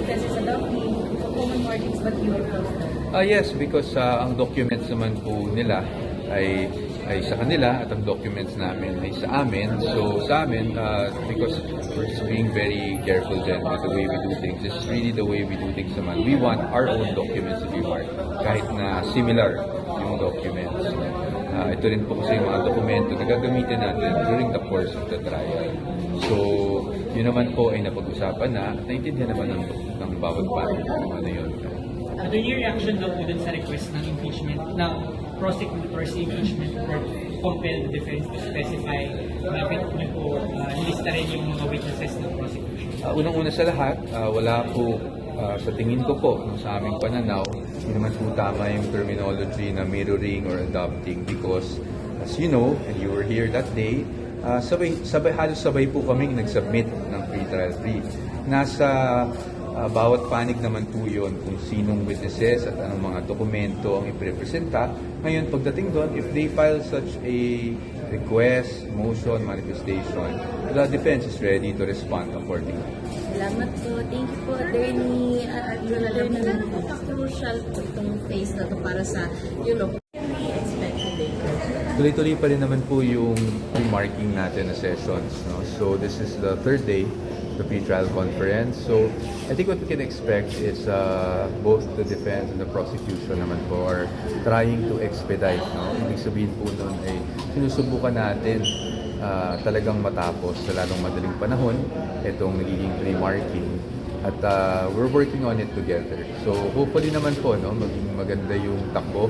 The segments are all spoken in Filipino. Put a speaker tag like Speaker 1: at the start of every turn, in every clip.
Speaker 1: defense is adopting common markings but you are close to.
Speaker 2: Yes, because ang documents naman po nila ay sa kanila at ang documents namin ay sa amin. So sa amin, because we're just being very careful din with the way we do things. This is really the way we do things naman. We want our own documents to be marked kahit na similar yung documents. Ito rin po kasi yung mga dokumento na gagamitin natin during the course of the trial. So, yun naman po ay napag-usapan na at naintindihan naman ng bawat party kung ano yun.
Speaker 3: Ano yung reaction daw po dun sa request ng impeachment, ng prosecutor's impeachment court compel the defense to specify bakit niyo po nilista rin yung mga witnesses ng prosecution?
Speaker 2: Unang-una sa lahat, wala po sa tingin ko po, sa aming pananaw, hindi naman po tama yung terminology na mirroring or adopting because as you know, and you were here that day, halos sabay po kaming nag-submit ng pre-trial brief. Nasa bawat panig naman po yun kung sinong witnesses at anong mga dokumento ang iprepresenta. Ngayon, pagdating doon, if they file such a request, motion, manifestation, the defense is ready to respond accordingly.
Speaker 1: Salamat po. Thank you po, Attorney. Crucial po itong phase na to para sa, expect today.
Speaker 2: Tuloy-tuloy pa rin naman po yung remarking natin na sessions. No? So this is the third day of the pre-trial conference. So I think what we can expect is both the defense and the prosecution naman po are trying to expedite. No? Ibig sabihin po nun ay sinusubukan natin talagang matapos sa lalong madaling panahon itong nagiging pre-marking. At we're working on it together. So hopefully naman po maging maganda yung takbo.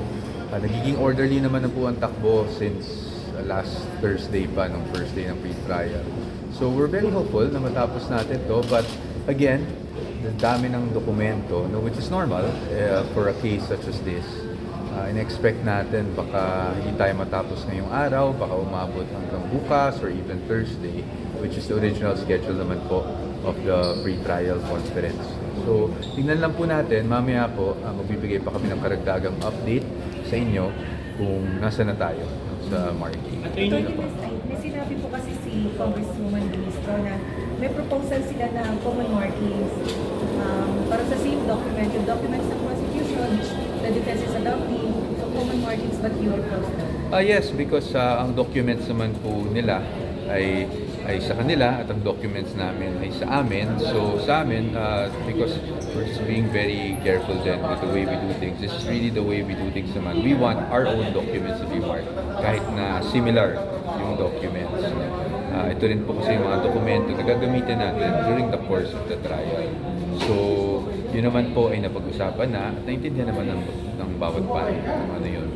Speaker 2: Nagiging orderly naman na po ang takbo since last Thursday pa, nung first day ng pre-trial. So we're very hopeful na matapos natin to. But again, the dami ng dokumento, which is normal for a case such as this. In-expect natin baka hindi tayo matapos ngayong araw, baka umabot hanggang bukas or even Thursday, which is the original schedule naman po of the pre-trial conference. So, tingnan lang po natin, mamaya po, magbibigay pa kami ng karagdagang update sa inyo kung nasa na tayo sa marking.
Speaker 4: Attorney, may sinabi po kasi si Congresswoman Ministro na may proposal sila na common markings para sa same document, yung documents ng prosecution, which the defense is adopting, so common markings but you are close to.
Speaker 2: Yes, because ang documents naman po nila ay sa kanila at ang documents namin ay sa amin. So sa amin, because we're just being very careful din with the way we do things. This is really the way we do things naman. We want our own documents to be marked kahit na similar yung documents. Ito rin po kasi yung mga dokumento na gagamitin natin during the course of the trial. So yun naman po ay napag-usapan na at naintindihan naman ng bawat party kung ano yun.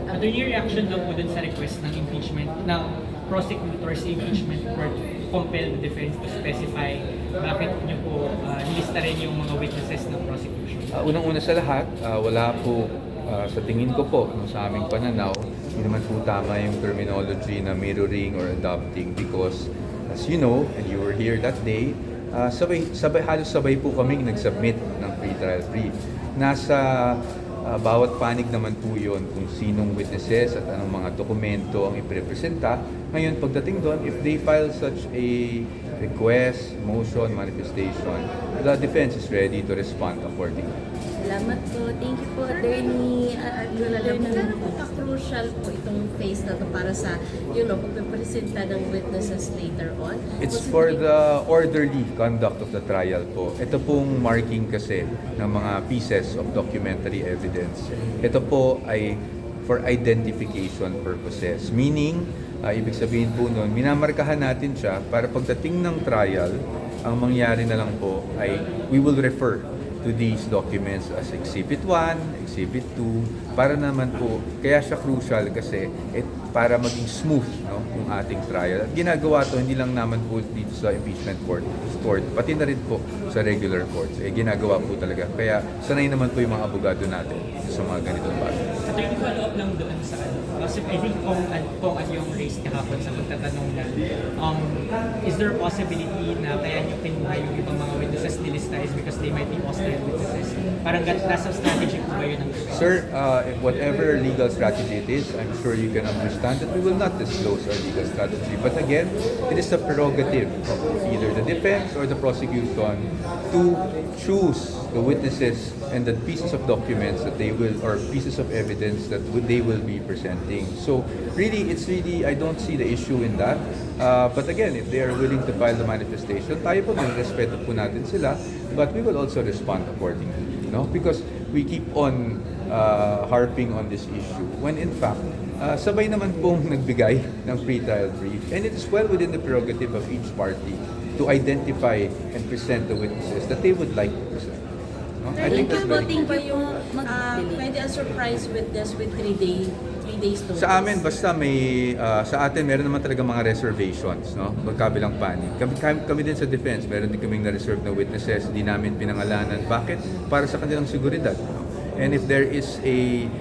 Speaker 3: Ano yung reaction daw po dun sa request ng impeachment, ng prosecutor's impeachment court compel the defense to specify bakit niyo po nilista rin yung mga witnesses ng prosecution?
Speaker 2: Unang-una sa lahat, wala po sa tingin ko po, sa aming pananaw, hindi naman po tama yung terminology na mirroring or adopting because as you know, and you were here that day, halos sabay po kaming nag-submit ng pre-trial brief. Nasa bawat panig naman po yun kung sinong witnesses at anong mga dokumento ang iprepresenta. Ngayon, pagdating doon, if they file such a request, motion, manifestation, the defense is ready to respond accordingly.
Speaker 1: Salamat po. Thank you po, Attorney. Crucial po itong phase na to para sa, pagpipresenta ng witnesses later on.
Speaker 2: It's for the orderly conduct of the trial po. Ito pong marking kasi ng mga pieces of documentary evidence. Ito po ay for identification purposes. Meaning, ibig sabihin po nun, minamarkahan natin siya para pagdating ng trial, ang mangyari na lang po ay we will refer to these documents as Exhibit 1, Exhibit 2, para naman po, kaya siya crucial kasi para maging smooth yung ating trial. At ginagawa to hindi lang naman po dito sa impeachment court, pati na rin po sa regular courts. Ginagawa po talaga. Kaya sanay naman po yung mga abogado natin sa mga ganitong bagay.
Speaker 3: Attorney, follow up lang doon sa kasi I think kung yung raised kahapon sa pagtatanong na is there a possibility na kaya niyo kinuha yung ibang mga witnesses nilista is because they might be hostile witnesses. Parang nasa strategy po ba yun ang
Speaker 2: Sir, whatever legal strategy it is, I'm sure you can understand that we will not disclose our legal strategy. But again, it is a prerogative of either the defense or the prosecution to choose the witnesses and the pieces of documents that they will, or pieces of evidence that they will be presenting. So really, I don't see the issue in that. But again, if they are willing to file the manifestation, tayo po, respeto po natin sila, but we will also respond accordingly. No? Because we keep on harping on this issue when in fact sabay naman pong nagbigay ng pre-trial brief, and it is well within the prerogative of each party to identify and present the witnesses that they would like to present. No? I think that's very
Speaker 1: Voting ba yung pwede ang surprise witness with 3 days notice?
Speaker 2: Sa amin, basta may, sa atin, meron naman talaga mga reservations, no? Magkabilang panig. Kami din sa defense, meron din kaming na-reserve na witnesses, hindi namin pinangalanan. Bakit? Para sa kanilang seguridad. No? And if there is a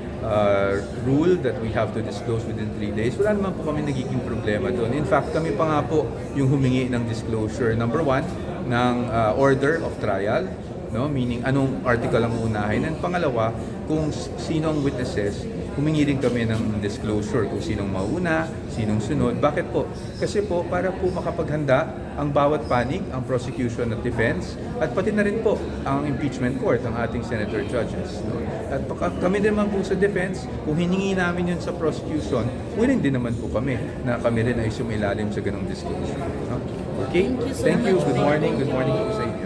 Speaker 2: rule that we have to disclose within 3 days, wala naman po kami nagiging problema doon. In fact, kami pa nga po yung humingi ng disclosure. Number 1, ng order of trial, no? Meaning anong article ang uunahin. And pangalawa, kung sino ang witnesses, humingi rin kami ng disclosure kung sinong mauna, sinong sunod. Bakit po? Kasi po, para po makapaghanda ang bawat panig, ang prosecution at defense, at pati na rin po ang impeachment court, ang ating senator judges. No? At kami din naman po sa defense, kung hiningi namin yun sa prosecution, willing din naman po kami na kami rin ay sumilalim sa ganong disclosure. No? Okay?
Speaker 1: Thank you so
Speaker 2: Thank you.
Speaker 1: much.
Speaker 2: Good morning. Good morning po sa inyo.